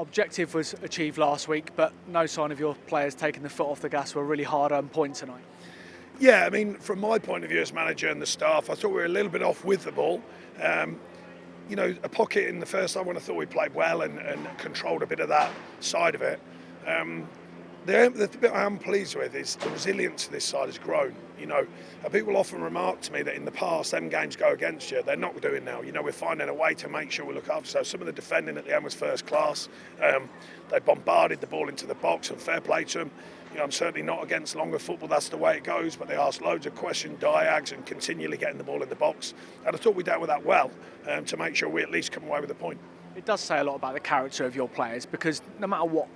Objective was achieved last week, but no sign of your players taking the foot off the gas for a really hard-earned point tonight. Yeah, I mean, from my point of view as manager and the staff, I thought we were a little bit off with the ball. A pocket in the first half when I thought we played well and controlled a bit of that side of it. The bit I am pleased with is the resilience of this side has grown. People often remark to me that in the past, them games go against you. They're not doing now. We're finding a way to make sure we look after. So some of the defending at the end was first class. They bombarded the ball into the box, and fair play to them. I'm certainly not against longer football. That's the way it goes. But they asked loads of questions, diags, and continually getting the ball in the box. And I thought we dealt with that well to make sure we at least come away with a point. It does say a lot about the character of your players, because no matter what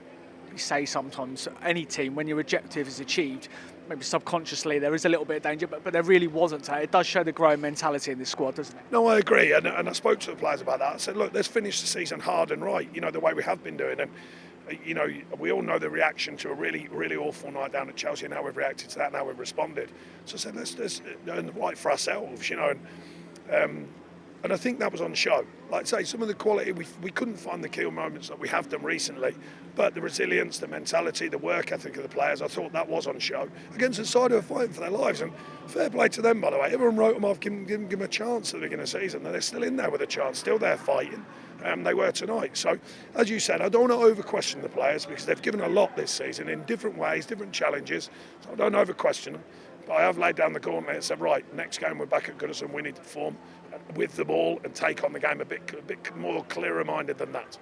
you say, sometimes any team, when your objective is achieved, maybe subconsciously there is a little bit of danger, but there really wasn't. It does show the growing mentality in this squad, doesn't it? No, I agree, and I spoke to the players about that. I said, look, let's finish the season hard and right, the way we have been doing. And we all know the reaction to a really, really awful night down at Chelsea and how we've reacted to that and how we've responded. So I said, let's earn the right for ourselves, and I think that was on show. Like I say, some of the quality, we couldn't find the key moments that we have done recently, but the resilience, the mentality, the work ethic of the players, I thought that was on show against a side who are fighting for their lives. And fair play to them, by the way. Everyone wrote them off, give them a chance at the beginning of the season, and they're still in there with a chance, still there fighting. They were tonight. So, as you said, I don't want to over-question the players because they've given a lot this season in different ways, different challenges. So I don't over-question them. But I have laid down the gauntlet and said, right, next game we're back at Goodison, we need to perform with the ball and take on the game a bit more clearer-minded than that.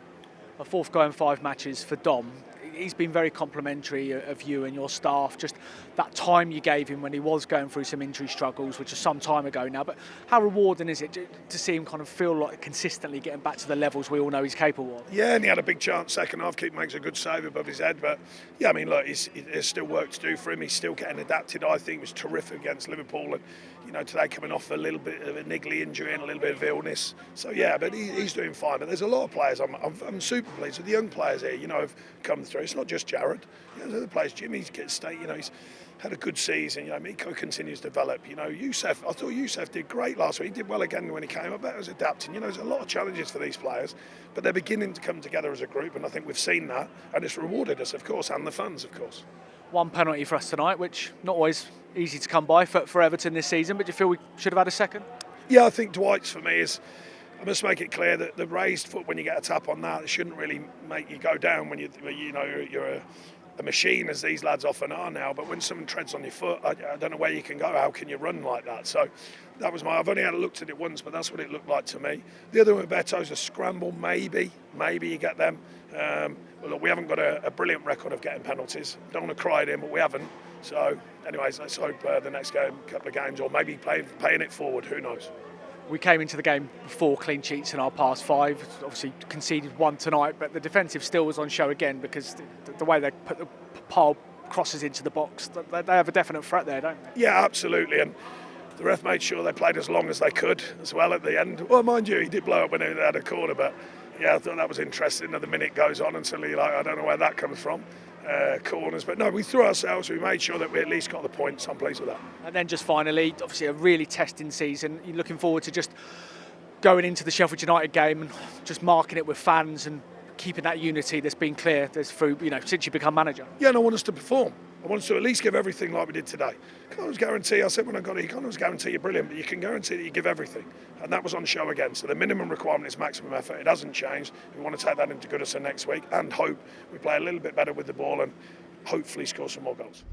A fourth go in 5 matches for Dom. He's been very complimentary of you and your staff, just that time you gave him when he was going through some injury struggles, which is some time ago now. But how rewarding is it to see him kind of feel like consistently getting back to the levels we all know he's capable of? Yeah, and he had a big chance second half. Keep makes a good save above his head. But yeah, I mean, look, there's still work to do for him. He's still getting adapted. I think he was terrific against Liverpool. And, today coming off a little bit of a niggly injury and a little bit of illness. So yeah, but he's doing fine. But there's a lot of players. I'm super pleased with the young players here, have come through. It's not just Jared. There's other players. Jimmy's he's had a good season. Miko continues to develop. Youssef, I thought Youssef did great last week. He did well again when he came up. But he was adapting. There's a lot of challenges for these players, but they're beginning to come together as a group, and I think we've seen that, and it's rewarded us, of course, and the fans, of course. One penalty for us tonight, which not always easy to come by for Everton this season, but do you feel we should have had a second? Yeah, I think Dwight's for me is, I must make it clear that the raised foot when you get a tap on that, it shouldn't really make you go down when you're a machine, as these lads often are now. But when someone treads on your foot, I don't know where you can go. How can you run like that? So that was I've only had looked at it once, but that's what it looked like to me. The other one with Beto's a scramble, maybe you get them. Well, look, we haven't got a brilliant record of getting penalties. Don't want to cry it in, but we haven't. So, anyways, let's hope the next couple of games, or maybe paying it forward. Who knows? We came into the game with 4 clean sheets in our past 5. Obviously conceded 1 tonight, but the defensive still was on show again because the way they put the pile crosses into the box, they have a definite threat there, don't they? Yeah, absolutely. And the ref made sure they played as long as they could as well at the end. Well, mind you, he did blow up when they had a corner, but yeah, I thought that was interesting. The minute goes on and suddenly I don't know where that comes from. Corners, but no, we threw ourselves. We made sure that we at least got the points. I'm pleased with that. And then just finally, obviously a really testing season. You're looking forward to just going into the Sheffield United game and just marking it with fans and keeping that unity that's been clear through since you become manager. Yeah, and I want us to perform. I want us to at least give everything like we did today. Can't always guarantee. I said when I got it, you can't always guarantee you're brilliant, but you can guarantee that you give everything, and that was on show again. So the minimum requirement is maximum effort. It hasn't changed. We want to take that into Goodison next week and hope we play a little bit better with the ball and hopefully score some more goals.